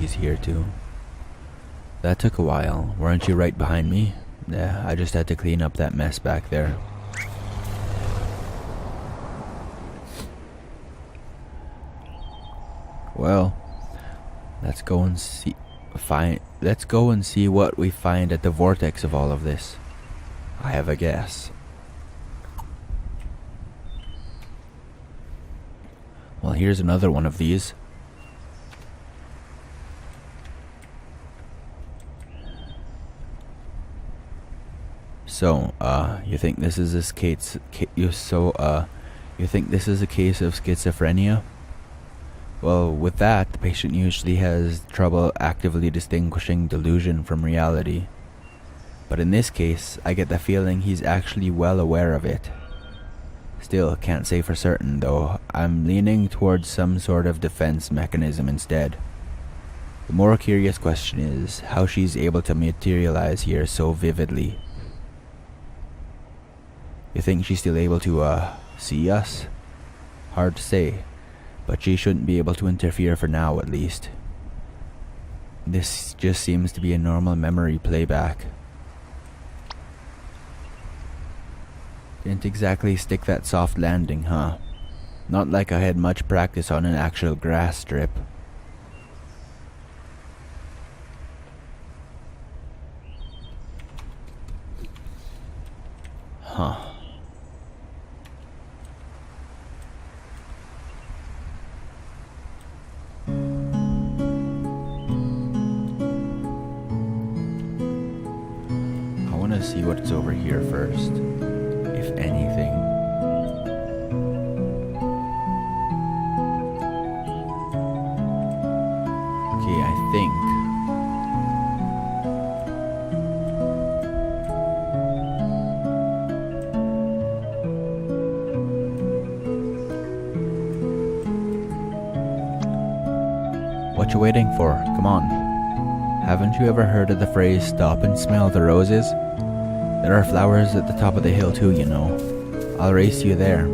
she's here too. That took a while. Weren't you right behind me? Yeah, I just had to clean up that mess back there. Well, let's go and see what we find at the vortex of all of this. I have a guess. Well, here's another one of these. So, you think this is a case of schizophrenia? Well, with that, the patient usually has trouble actively distinguishing delusion from reality. But in this case, I get the feeling he's actually well aware of it. Still, can't say for certain, though. I'm leaning towards some sort of defense mechanism instead. The more curious question is how she's able to materialize here so vividly. You think she's still able to, see us? Hard to say, but she shouldn't be able to interfere for now, at least. This just seems to be a normal memory playback. Didn't exactly stick that soft landing, huh? Not like I had much practice on an actual grass strip. Huh. I want to see what's over here first, if anything. Okay, I think what you waiting for? Come on. Haven't you ever heard of the phrase, stop and smell the roses? There are flowers at the top of the hill too, you know. I'll race you there.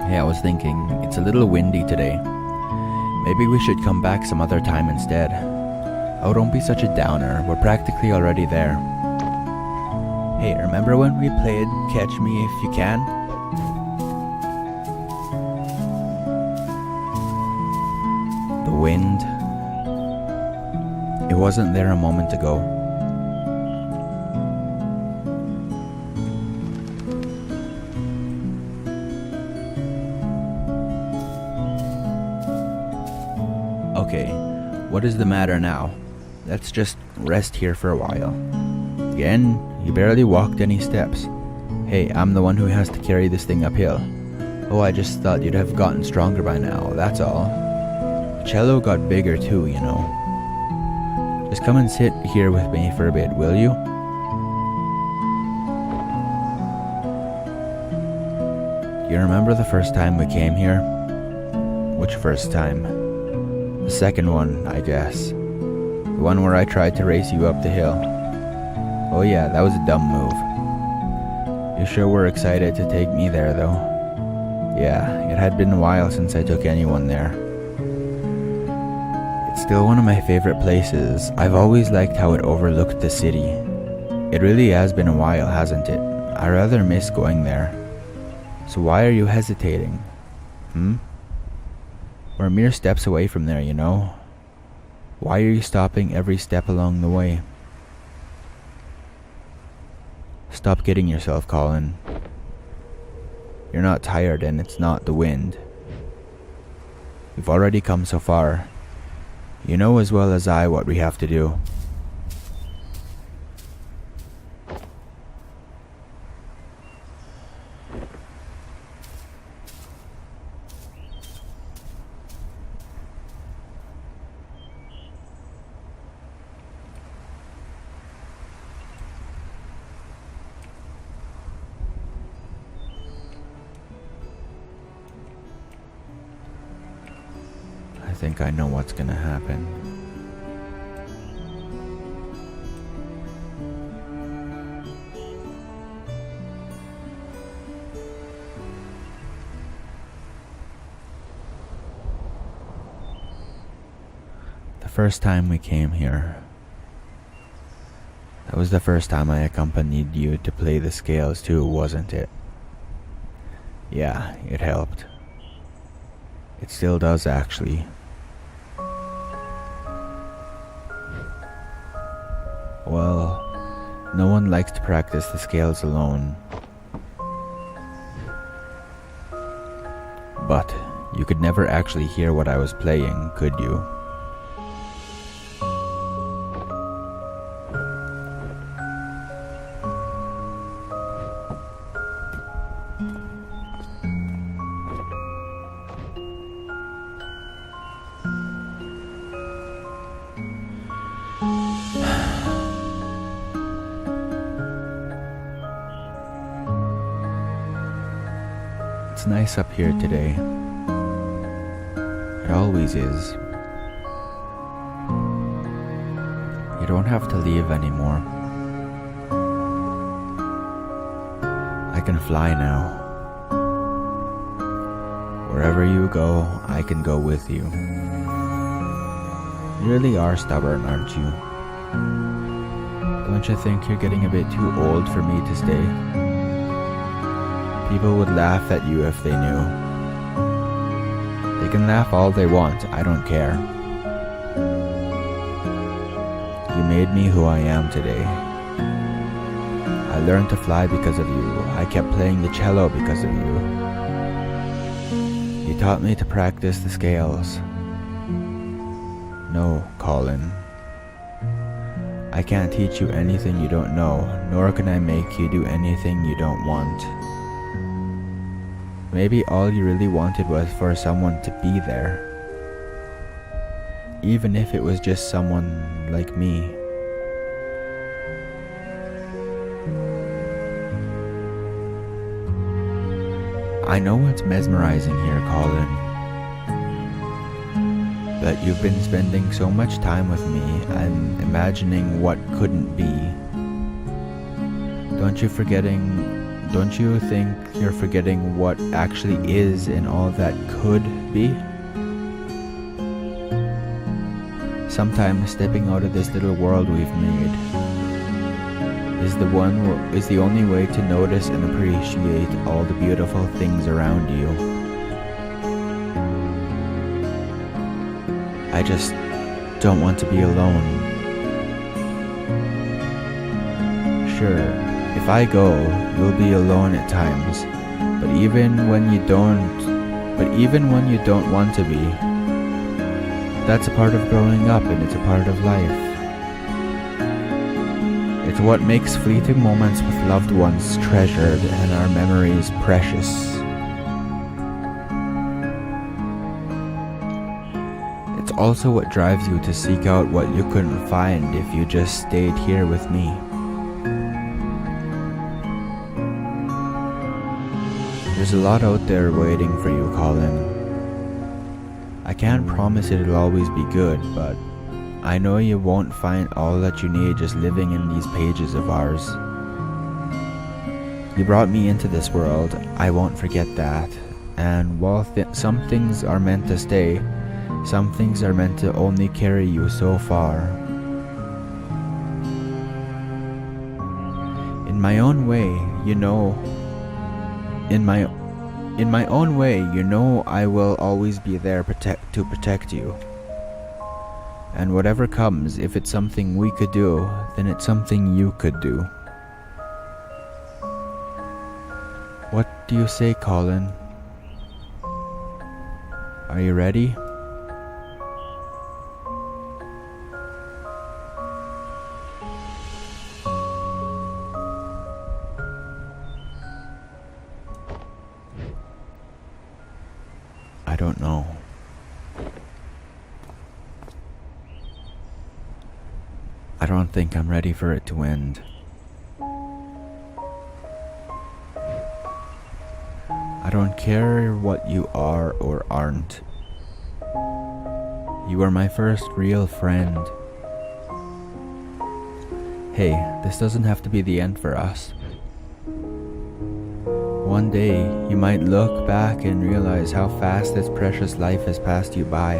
Hey, I was thinking, it's a little windy today. Maybe we should come back some other time instead. Oh, don't be such a downer. We're practically already there. Hey, remember when we played Catch Me If You Can? The wind. It wasn't there a moment ago. Okay, what is the matter now? Let's just rest here for a while. Again, you barely walked any steps. Hey, I'm the one who has to carry this thing uphill. Oh, I just thought you'd have gotten stronger by now, that's all. The cello got bigger too, you know. Just come and sit here with me for a bit, will you? Do you remember the first time we came here? Which first time? The second one, I guess. The one where I tried to race you up the hill. Oh yeah, that was a dumb move. You sure were excited to take me there, though. Yeah, it had been a while since I took anyone there. It's still one of my favorite places. I've always liked how it overlooked the city. It really has been a while, hasn't it? I rather miss going there. So why are you hesitating? We're mere steps away from there, you know. Why are you stopping every step along the way? Stop kidding yourself, Colin. You're not tired and it's not the wind. We've already come so far. You know as well as I what we have to do. think I know what's gonna happen. The first time we came here, that was the first time I accompanied you to play the scales too, wasn't it? Yeah, it helped. It still does, actually. Well, no one likes to practice the scales alone. But you could never actually hear what I was playing, could you? It's nice up here today. It always is. You don't have to leave anymore. I can fly now. Wherever you go, I can go with you. You really are stubborn, aren't you? Don't you think you're getting a bit too old for me to stay? People would laugh at you if they knew. They can laugh all they want, I don't care. You made me who I am today. I learned to fly because of you. I kept playing the cello because of you. You taught me to practice the scales. No, Colin. I can't teach you anything you don't know, nor can I make you do anything you don't want. Maybe all you really wanted was for someone to be there. Even if it was just someone like me. I know what's mesmerizing here, Colin. That you've been spending so much time with me and imagining what couldn't be. Don't you think you're forgetting what actually is and all that could be? Sometimes stepping out of this little world we've made is the only way to notice and appreciate all the beautiful things around you. I just don't want to be alone. Sure, if I go, you'll be alone at times, but even when you don't want to be, that's a part of growing up and it's a part of life. It's what makes fleeting moments with loved ones treasured and our memories precious. It's also what drives you to seek out what you couldn't find if you just stayed here with me. There's a lot out there waiting for you, Colin. I can't promise it'll always be good, but I know you won't find all that you need just living in these pages of ours. You brought me into this world, I won't forget that. And while some things are meant to stay, some things are meant to only carry you so far. In my own way, I will always be there to protect you. And whatever comes, if it's something we could do, then it's something you could do. What do you say, Colin? Are you ready? I don't know. I don't think I'm ready for it to end. I don't care what you are or aren't. You were my first real friend. Hey, this doesn't have to be the end for us. One day, you might look back and realize how fast this precious life has passed you by.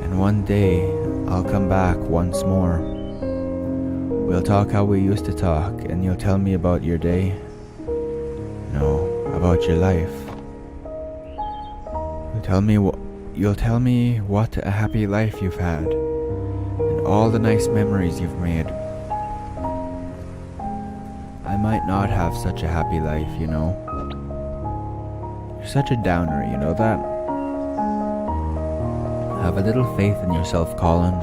And one day, I'll come back once more. We'll talk how we used to talk, and you'll tell me about your day. No, about your life. You'll tell me what a happy life you've had, and all the nice memories you've made. I might not have such a happy life, you know. You're such a downer, you know that? Have a little faith in yourself, Colin.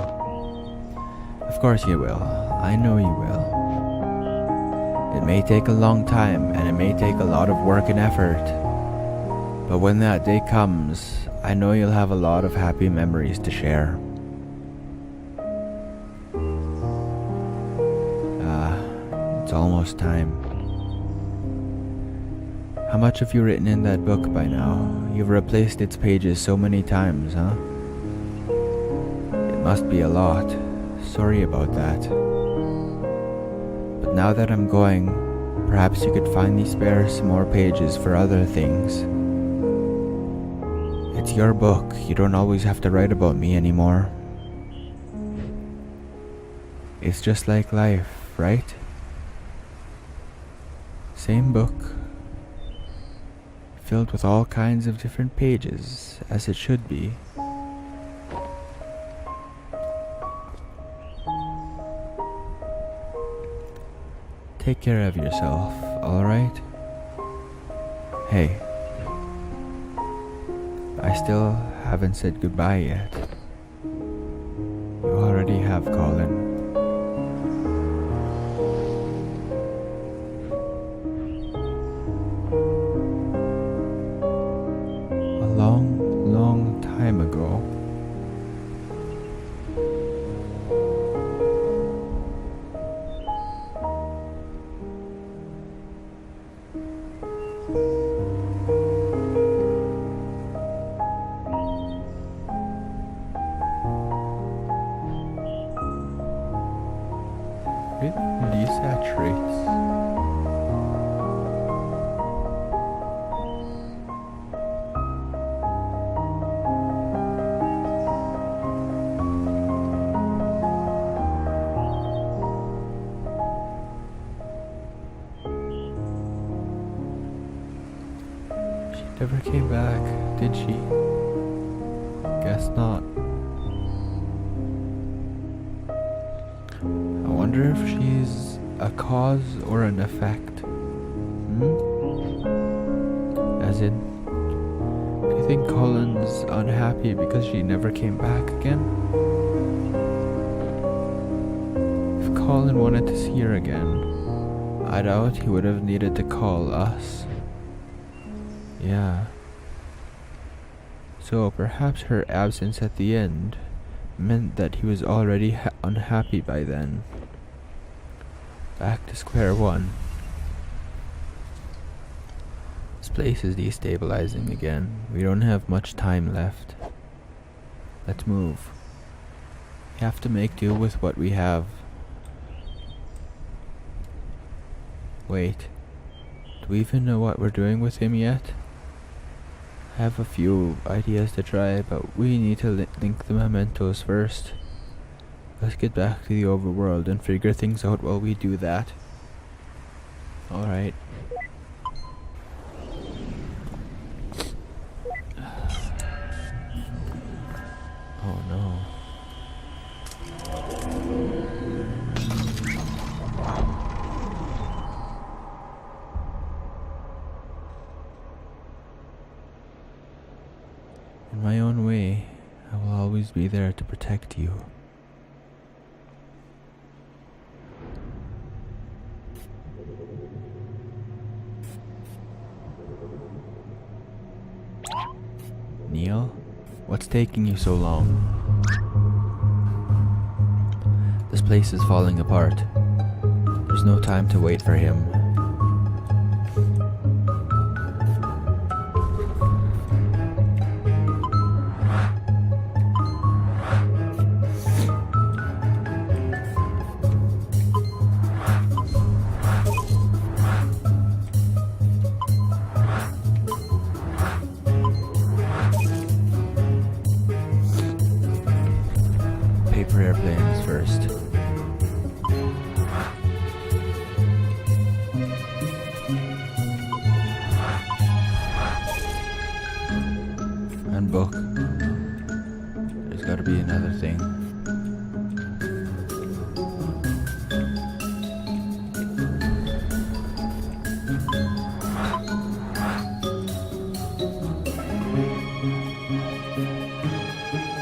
Of course you will. I know you will. It may take a long time, and it may take a lot of work and effort. But when that day comes, I know you'll have a lot of happy memories to share. It's almost time. How much have you written in that book by now? You've replaced its pages so many times, huh? It must be a lot. Sorry about that. But now that I'm going, perhaps you could finally spare some more pages for other things. It's your book. You don't always have to write about me anymore. It's just like life, right? Same book, filled with all kinds of different pages, as it should be. Take care of yourself, alright? Hey, I still haven't said goodbye yet. You already have, Colin. Long time ago. It desaturates. Never came back, did she? Guess not. I wonder if she's a cause or an effect. As in, do you think Colin's unhappy because she never came back again? If Colin wanted to see her again, I doubt he would have needed to call us. Yeah. So perhaps her absence at the end meant that he was already unhappy by then. Back to square one. This place is destabilizing again. We don't have much time left. Let's move. We have to make do with what we have. Wait. Do we even know what we're doing with him yet? I have a few ideas to try, but we need to link the mementos first. Let's get back to the overworld and figure things out while we do that. Alright. Oh no. In my own way, I will always be there to protect you. Neil, what's taking you so long? This place is falling apart. There's no time to wait for him. And book. There's gotta be another thing.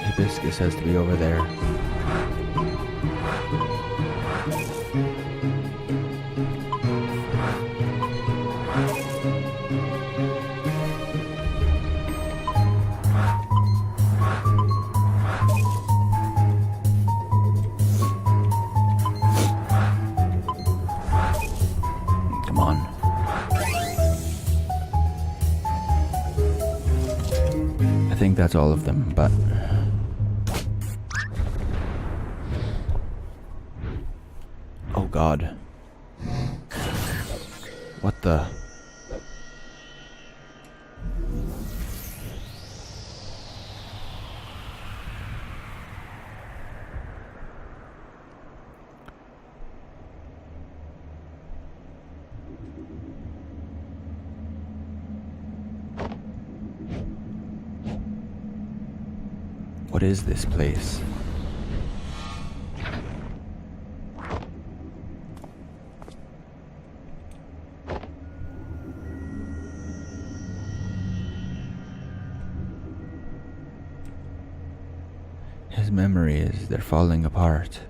Hibiscus has to be over there. Come on. I think that's all of them, but... Oh God. What the... What is this place? His memories, they're falling apart.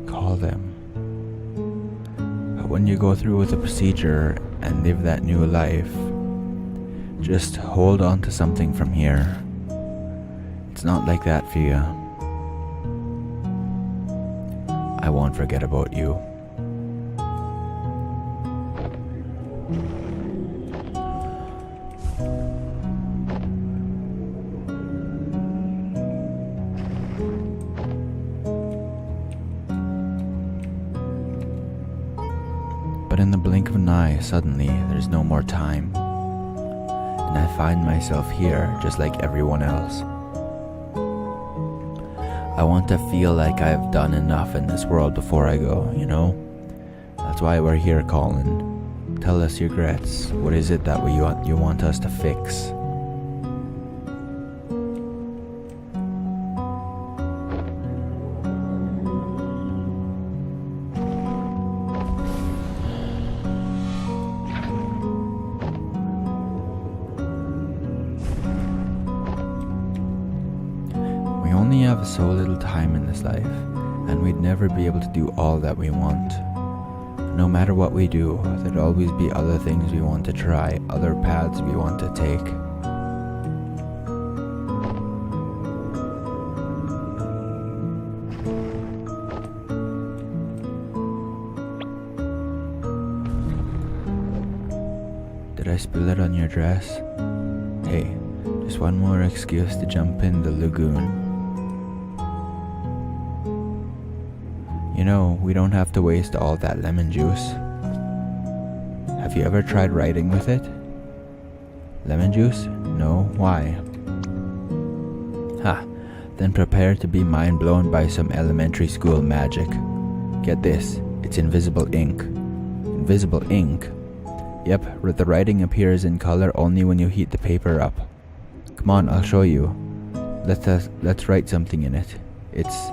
Call them. But when you go through with the procedure and live that new life, just hold on to something from here. It's not like that, Fia. I won't forget about you. But in the blink of an eye, suddenly, there's no more time. And I find myself here, just like everyone else. I want to feel like I've done enough in this world before I go, you know? That's why we're here, Colin. Tell us your regrets. What is it that you want us to fix? We only have so little time in this life, and we'd never be able to do all that we want. No matter what we do, there'd always be other things we want to try, other paths we want to take. Did I spill it on your dress? Hey, just one more excuse to jump in the lagoon. You know, we don't have to waste all that lemon juice. Have you ever tried writing with it? Lemon juice? No? Why? Ha! Then prepare to be mind blown by some elementary school magic. Get this, it's invisible ink. Invisible ink? Yep, the writing appears in color only when you heat the paper up. Come on, I'll show you. Let's write something in it. It's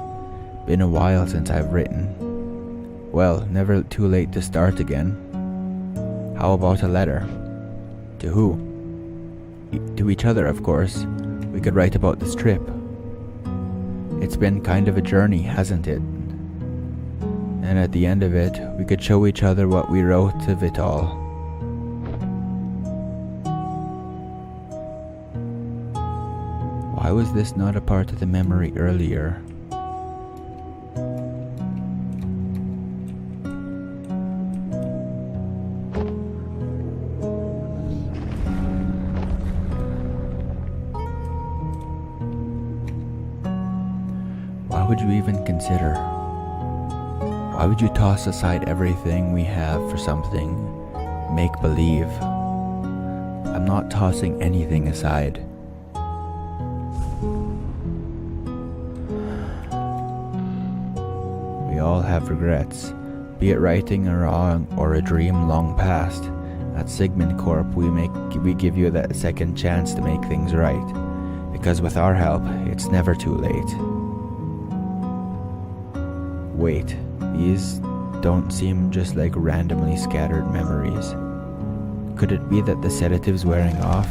been a while since I've written. Well, never too late to start again. How about a letter? To who? To each other, of course. We could write about this trip. It's been kind of a journey, hasn't it? And at the end of it, we could show each other what we wrote of it all. Why was this not a part of the memory earlier? Why would you even consider? Why would you toss aside everything we have for something make-believe? I'm not tossing anything aside. We all have regrets, be it righting a wrong or a dream long past. At Sigmund Corp, we give you that second chance to make things right, because with our help, it's never too late. Wait, these don't seem just like randomly scattered memories. Could it be that the sedative's wearing off?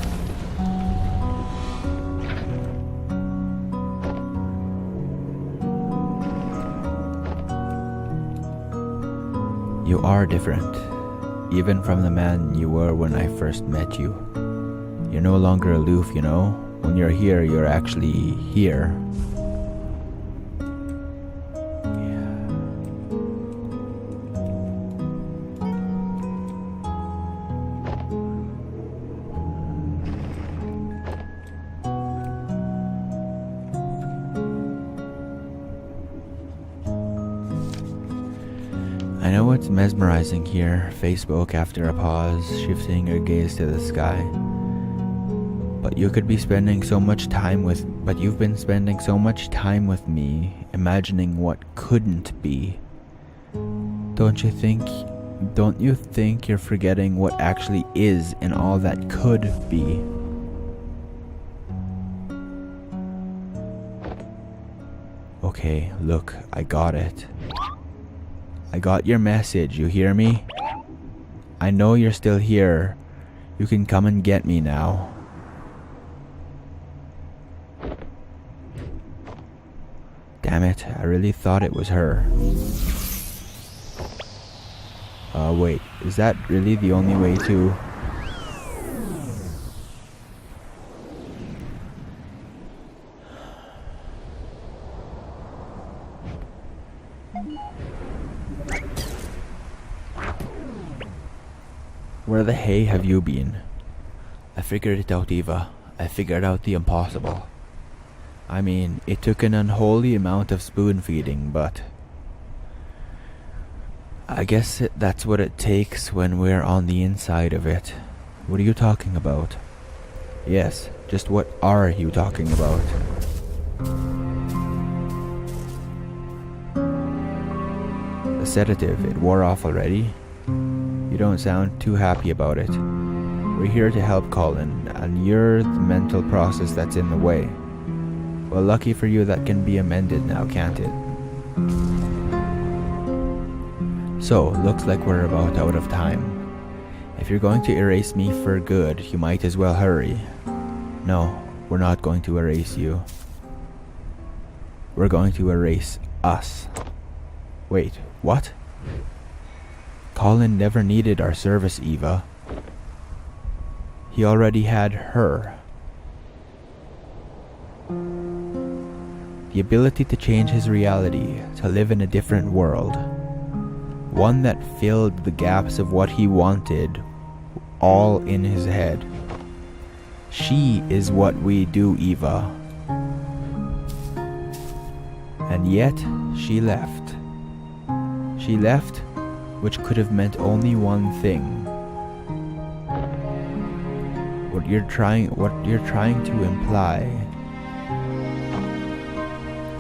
You are different, even from the man you were when I first met you. You're no longer aloof, you know? When you're here, you're actually here. I know it's mesmerizing here, face spoke after a pause, shifting her gaze to the sky. But you've been spending so much time with me, imagining what couldn't be. Don't you think you're forgetting what actually is and all that could be? Okay, look, I got it. I got your message, you hear me? I know you're still here. You can come and get me now. Damn it, I really thought it was her. Wait, is that really the only way to... Where the hay have you been? I figured it out, Eva. I figured out the impossible. I mean, it took an unholy amount of spoon feeding, but... I guess that's what it takes when we're on the inside of it. What are you talking about? Yes, just what are you talking about? The sedative, it wore off already? You don't sound too happy about it. We're here to help Colin, and you're the mental process that's in the way. Well, lucky for you, that can be amended now, can't it? So, looks like we're about out of time. If you're going to erase me for good, you might as well hurry. No, we're not going to erase you. We're going to erase us. Wait, what? Colin never needed our service, Eva. He already had her. The ability to change his reality, to live in a different world. One that filled the gaps of what he wanted, all in his head. She is what we do, Eva. And yet, she left. She left, which could have meant only one thing. What you're trying to imply.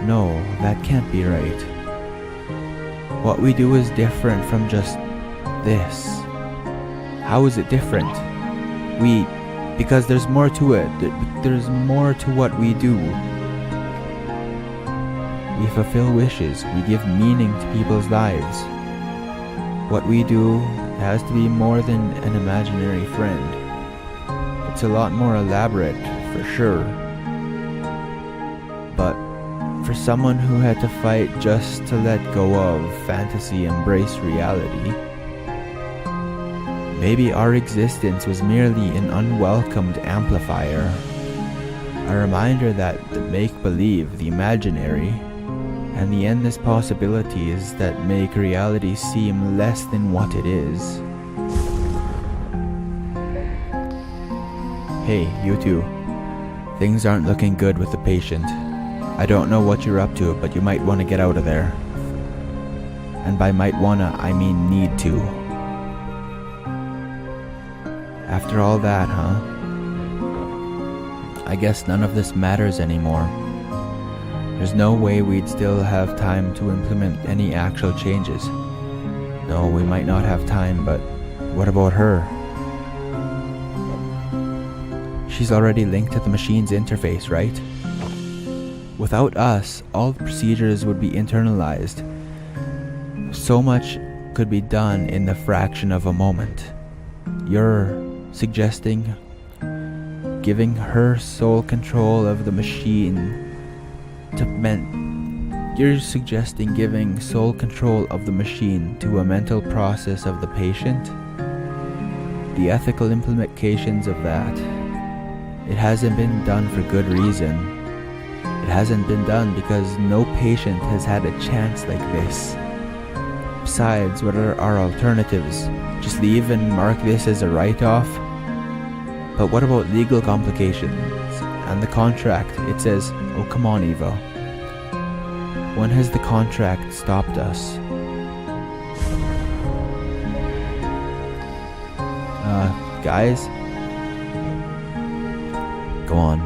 No, that can't be right. What we do is different from just this. How is it different? Because there's more to it. There's more to what we do. We fulfill wishes. We give meaning to people's lives. What we do has to be more than an imaginary friend. It's a lot more elaborate, for sure. But for someone who had to fight just to let go of fantasy, embrace reality, maybe our existence was merely an unwelcomed amplifier. A reminder that the make-believe, the imaginary, and the endless possibilities that make reality seem less than what it is. Hey, you two. Things aren't looking good with the patient. I don't know what you're up to, but you might want to get out of there. And by might wanna, I mean need to. After all that, huh? I guess none of this matters anymore. There's no way we'd still have time to implement any actual changes. No, we might not have time, but what about her? She's already linked to the machine's interface, right? Without us, all the procedures would be internalized. So much could be done in the fraction of a moment. You're suggesting giving her sole control of the machine You're suggesting giving sole control of the machine to a mental process of the patient? The ethical implications of that. It hasn't been done for good reason. It hasn't been done because no patient has had a chance like this. Besides, what are our alternatives? Just leave and mark this as a write-off? But what about legal complications? And the contract, it says, oh come on Eva. When has the contract stopped us? Guys? Go on.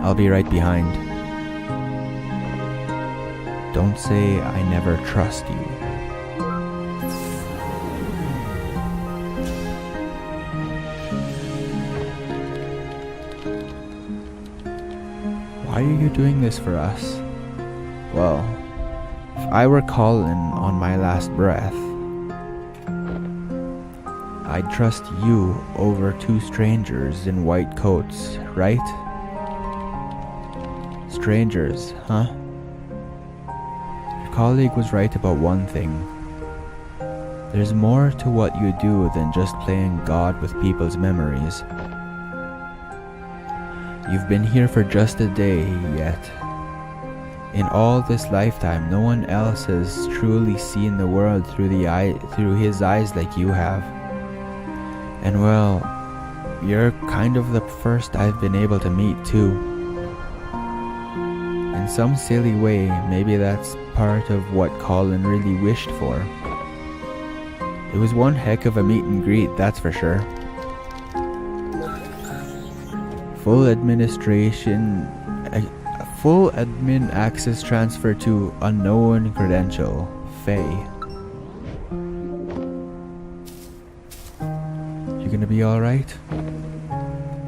I'll be right behind. Don't say I never trust you. Why are you doing this for us? Well, if I were Colin on my last breath, I'd trust you over two strangers in white coats, right? Strangers, huh? Your colleague was right about one thing. There's more to what you do than just playing God with people's memories. You've been here for just a day, yet in all this lifetime, no one else has truly seen the world through his eyes like you have. And well, you're kind of the first I've been able to meet too. In some silly way, maybe that's part of what Colin really wished for. It was one heck of a meet and greet, that's for sure. Full admin access transfer to unknown credential, Faye. You gonna be alright?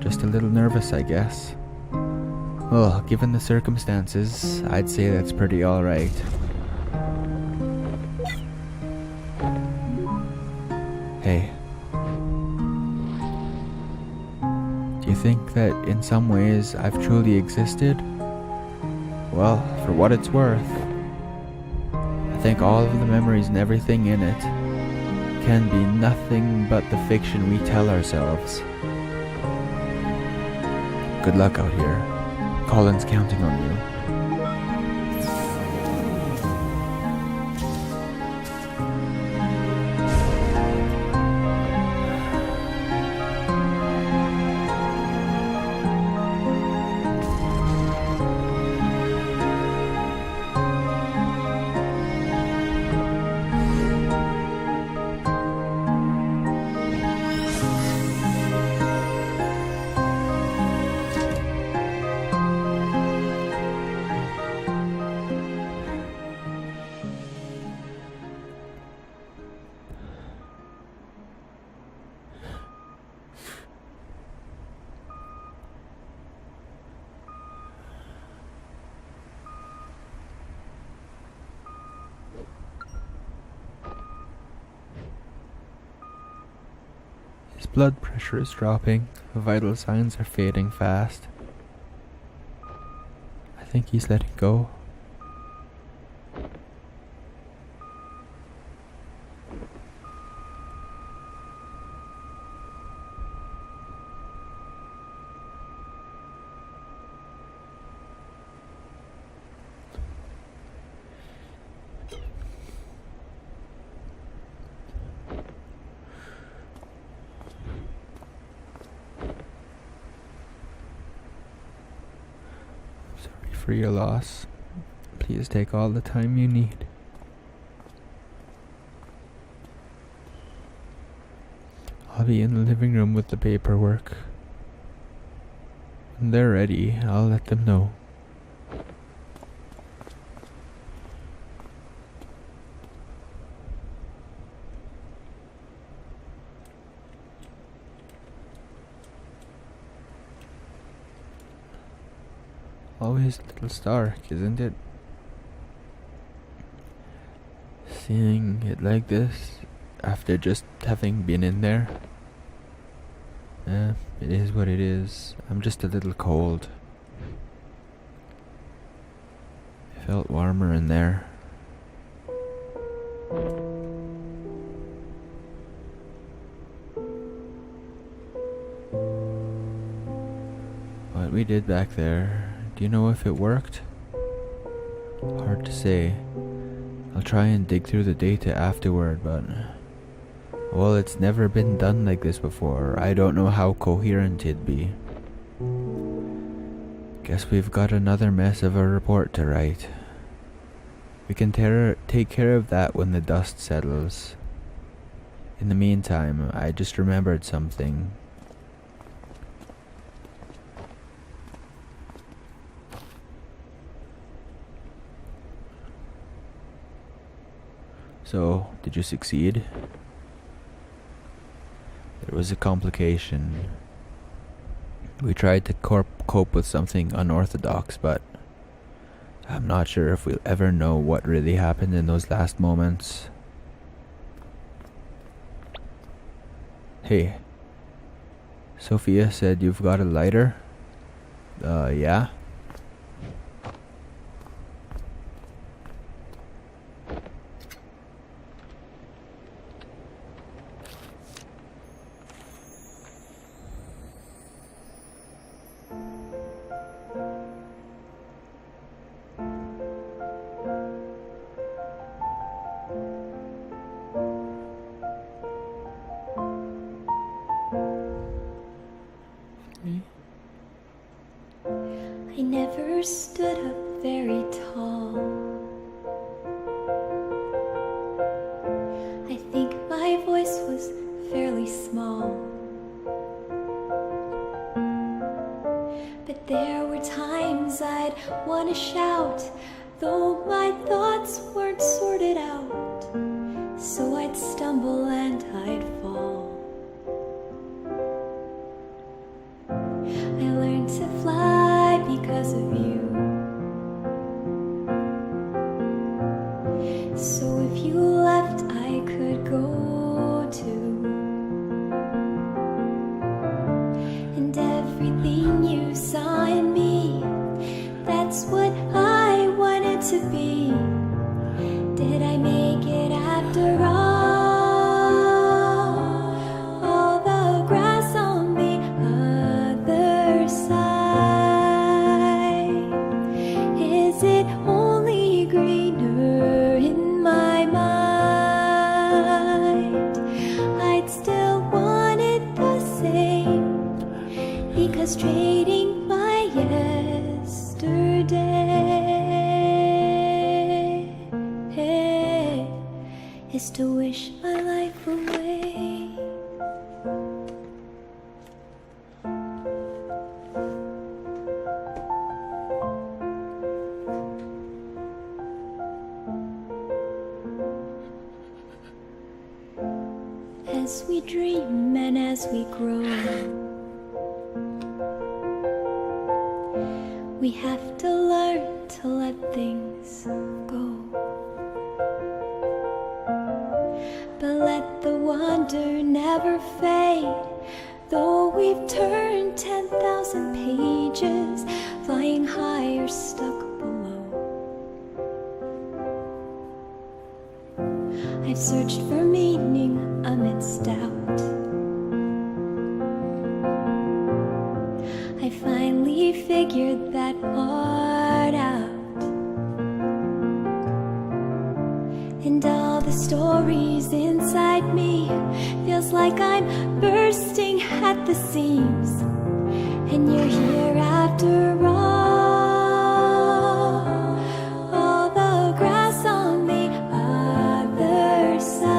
Just a little nervous, I guess. Well, given the circumstances, I'd say that's pretty alright. Hey. Do you think that in some ways I've truly existed? Well, for what it's worth, I think all of the memories and everything in it can be nothing but the fiction we tell ourselves. Good luck out here. Colin's counting on you. His blood pressure is dropping, the vital signs are fading fast. I think he's letting go. For your loss. Please take all the time you need. I'll be in the living room with the paperwork. When they're ready, I'll let them know. Always a little stark, isn't it? Seeing it like this, after just having been in there. It is what it is. I'm just a little cold. It felt warmer in there. What we did back there, do you know if it worked? Hard to say. I'll try and dig through the data afterward, but... well, it's never been done like this before. I don't know how coherent it'd be. Guess we've got another mess of a report to write. We can take care of that when the dust settles. In the meantime, I just remembered something. So, did you succeed? There was a complication. We tried to cope with something unorthodox, but I'm not sure if we'll ever know what really happened in those last moments. Hey, Sophia said you've got a lighter? Yeah? I never stood up very tall. I think my voice was fairly small. But there were times I'd want to shout, though my thoughts weren't sorted out. So I'd stumble and I'd fall. I learned to fly because of you. So if you left, I could go too. And everything you saw in me, that's what I wanted to be. Did I make it after all? All the grass on the other side, is it only greener in my mind? I'd still want it the same, because trading my yesterday is to wish my life away. As we dream and as we grow, we have to learn to let things go. But let the wonder never fade, though we've turned 10,000 pages, flying high or stuck below. I've searched for meaning amidst doubt. I finally figured that part out. And all the stories inside me feels like I'm bursting at the seams. And you're here after all the grass on the other side,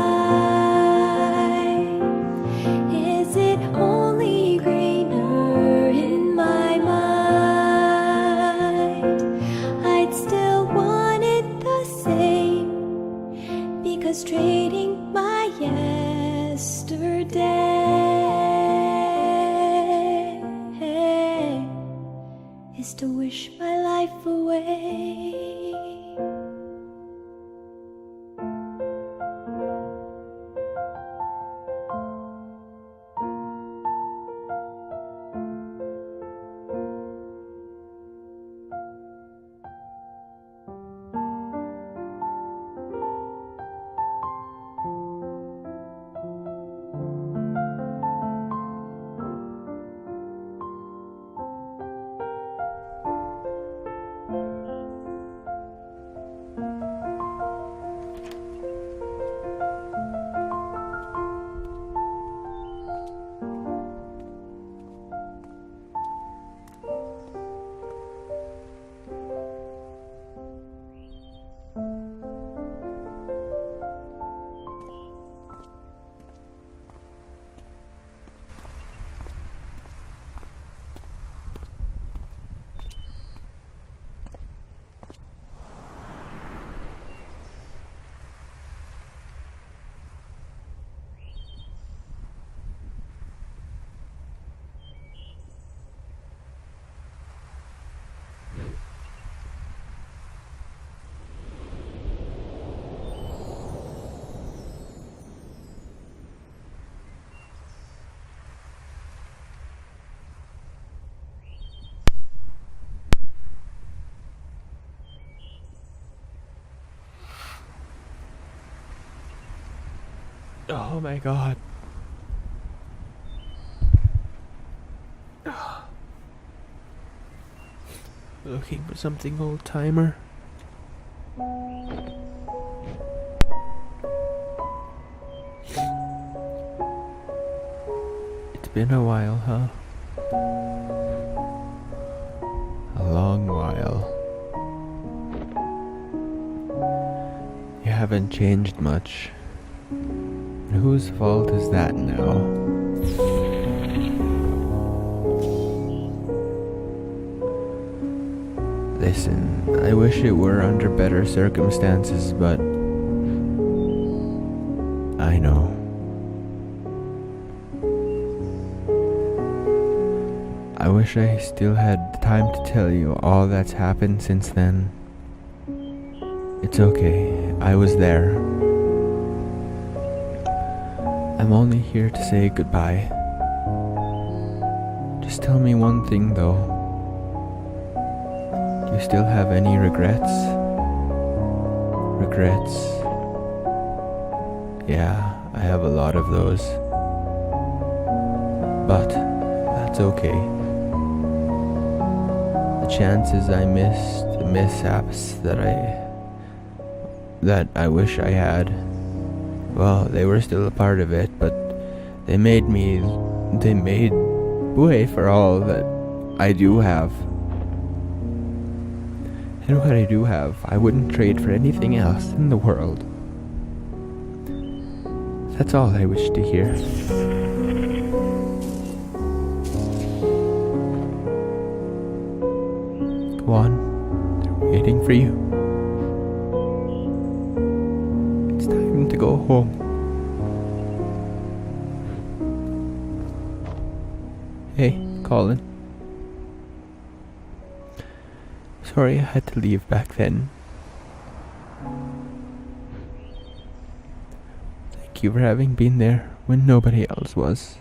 Oh my god. Looking for something old timer. It's been a while, huh? A long while. You haven't changed much. And whose fault is that now? Listen, I wish it were under better circumstances, but I know. I wish I still had time to tell you all that's happened since then. It's okay, I was there. I'm only here to say goodbye. Just tell me one thing though. Do you still have any regrets? Regrets? Yeah, I have a lot of those. But that's okay. The chances I missed, the mishaps that I wish I had, well, they were still a part of it, but they made way for all that I do have. And what I do have, I wouldn't trade for anything else in the world. That's all I wish to hear. Go on, they're waiting for you. It's time to go home. Hey, Colin. Sorry I had to leave back then. Thank you for having been there when nobody else was.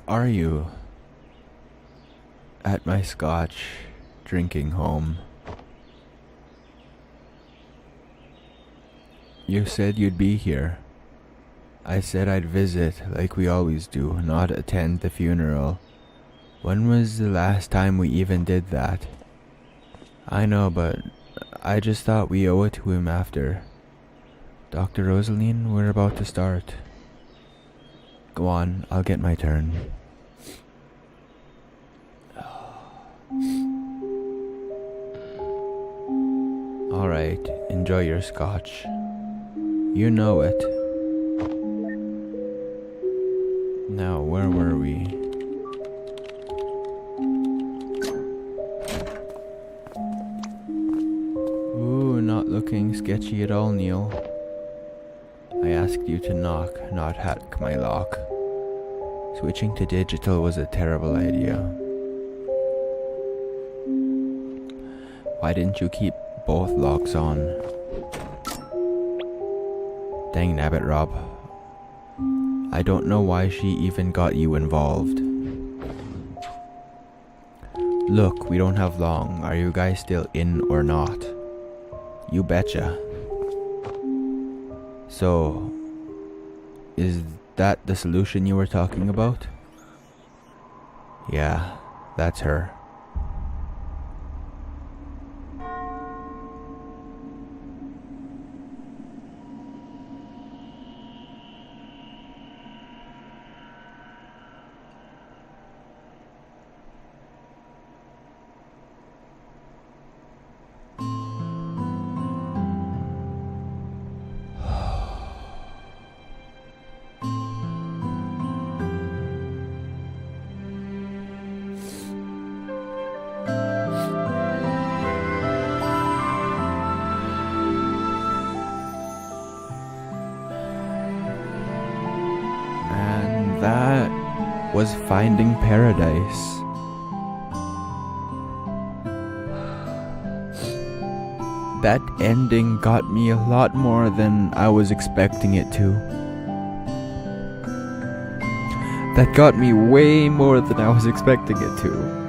are you? At my scotch drinking home. You said you'd be here. I said I'd visit like we always do, not attend the funeral. When was the last time we even did that? I know, but I just thought we owe it to him after. Dr. Rosaline, we're about to start. Go on, I'll get my turn. Alright, enjoy your scotch. You know it. Now, where were we? Ooh, not looking sketchy at all, Neil. I asked you to knock, not hack my lock. Switching to digital was a terrible idea. Why didn't you keep both locks on? Dang nabbit, Rob. I don't know why she even got you involved. Look, we don't have long. Are you guys still in or not? You betcha. So, is that the solution you were talking about? Yeah, that's her. That was Finding Paradise. That ending got me a lot more than I was expecting it to. That got me way more than I was expecting it to.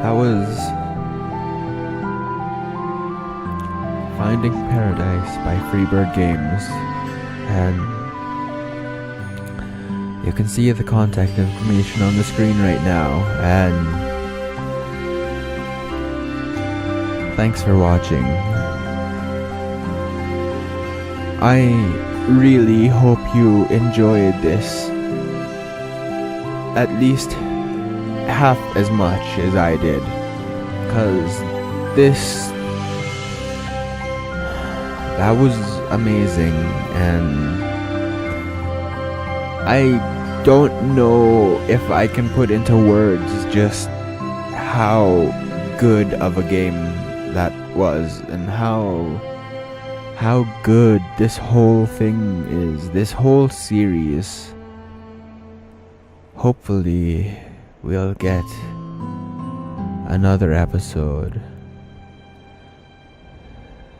That was Finding Paradise by Freebird Games, and you can see the contact information on the screen right now, and thanks for watching. I really hope you enjoyed this at least half as much as I did, cause that was amazing, and I don't know if I can put into words just how good of a game that was, and how good this whole thing is, this whole series. Hopefully we'll get another episode.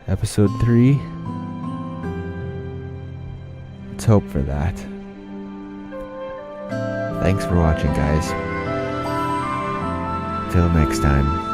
Episode 3? Let's hope for that. Thanks for watching, guys. Till next time.